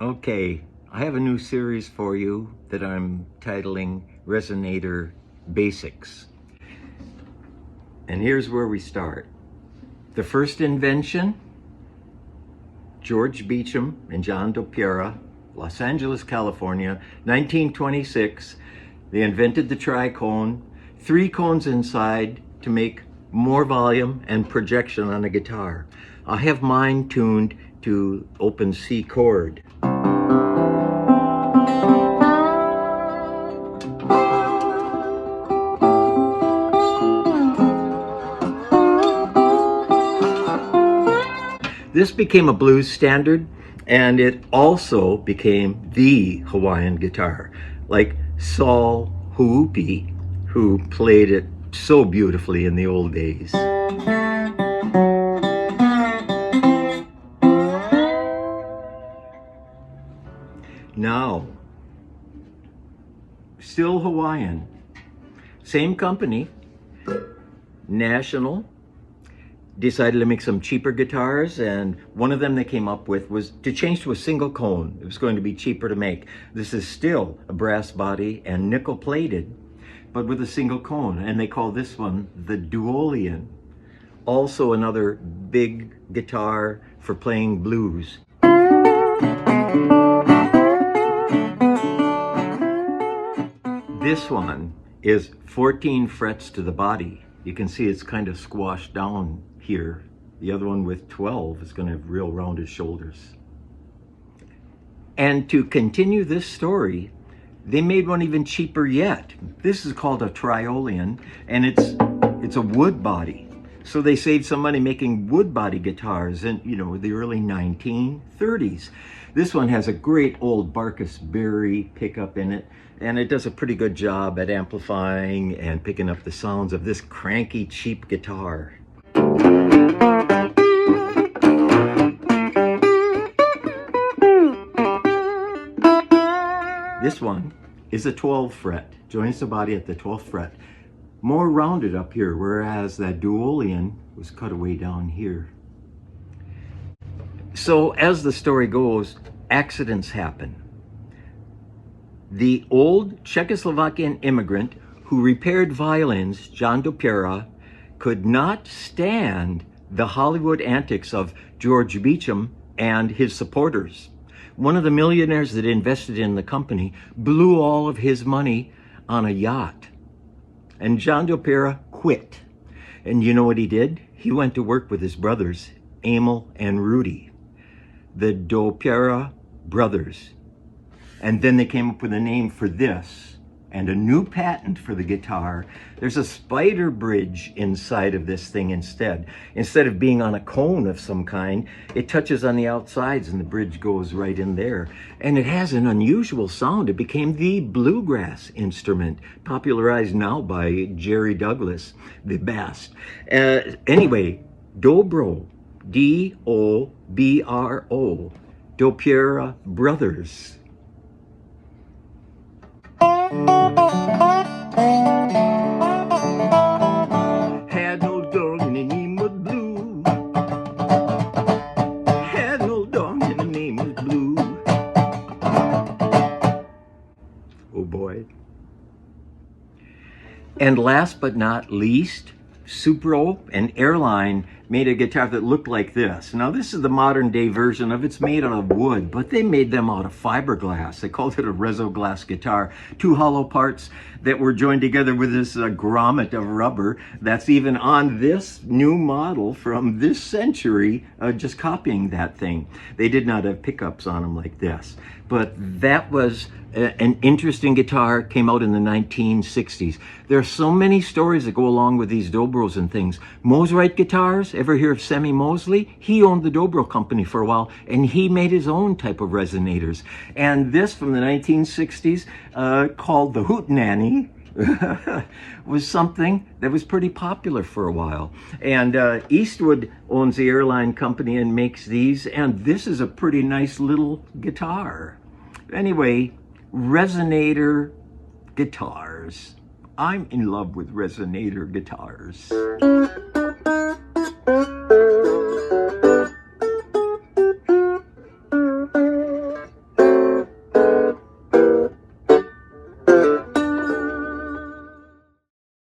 Okay, I have a new series for you that I'm titling Resonator Basics. And here's where we start. The first invention, George Beecham and John Dobro, Los Angeles, California, 1926. They invented the Tricone, 3 cones inside to make more volume and projection on a guitar. I have mine tuned to open C chord. This became a blues standard, and it also became the Hawaiian guitar, like Saul Huupi, who played it so beautifully in the old days. Now, still Hawaiian, same company, National, decided to make some cheaper guitars, and one of them they came up with was to change to a single cone. It was going to be cheaper to make. This is still a brass body and nickel plated, but with a single cone, and they call this one the Duolian. Also another big guitar for playing blues. This one is 14 frets to the body. You can see it's kind of squashed down here. The other one with 12 is going to have real rounded shoulders. And to continue this story, they made one even cheaper yet. This is called a Triolian, and it's a wood body. So they saved some money making wood body guitars in, the early 1930s. This one has a great old Barkus Berry pickup in it, and it does a pretty good job at amplifying and picking up the sounds of this cranky, cheap guitar. This one is a 12 fret, joins the body at the 12th fret. More rounded up here, whereas that Duolian was cut away down here. So as the story goes, accidents happen. The old Czechoslovakian immigrant who repaired violins, John Dobro, could not stand the Hollywood antics of George Beecham and his supporters. One of the millionaires that invested in the company blew all of his money on a yacht. And John Dobro quit. And you know what he did? He went to work with his brothers, Emil and Rudy, the Dobro brothers. And then they came up with a name for this and a new patent for the guitar. There's a spider bridge inside of this thing instead. Instead of being on a cone of some kind, it touches on the outsides and the bridge goes right in there. And it has an unusual sound. It became the bluegrass instrument, popularized now by Jerry Douglas, the best. Anyway, Dobro, D-O-B-R-O, Dobro Brothers. Had no dog and the name was Blue. Had no dog and the name was Blue. Oh boy. And last but not least, Supro and Airline made a guitar that looked like this. Now this is the modern day version of it's made out of wood, but they made them out of fiberglass. They called it a Resoglass guitar. 2 hollow parts that were joined together with this grommet of rubber that's even on this new model from this century, just copying that thing. They did not have pickups on them like this. But that was an interesting guitar, came out in the 1960s. There are so many stories that go along with these Dobros and things. Mosrite guitars, ever hear of Sammy Mosley? He owned the Dobro company for a while, and he made his own type of resonators. And this from the 1960s, called the Hootenanny, was something that was pretty popular for a while. And Eastwood owns the airline company and makes these, and this is a pretty nice little guitar. Anyway, Resonator guitars. I'm in love with Resonator guitars.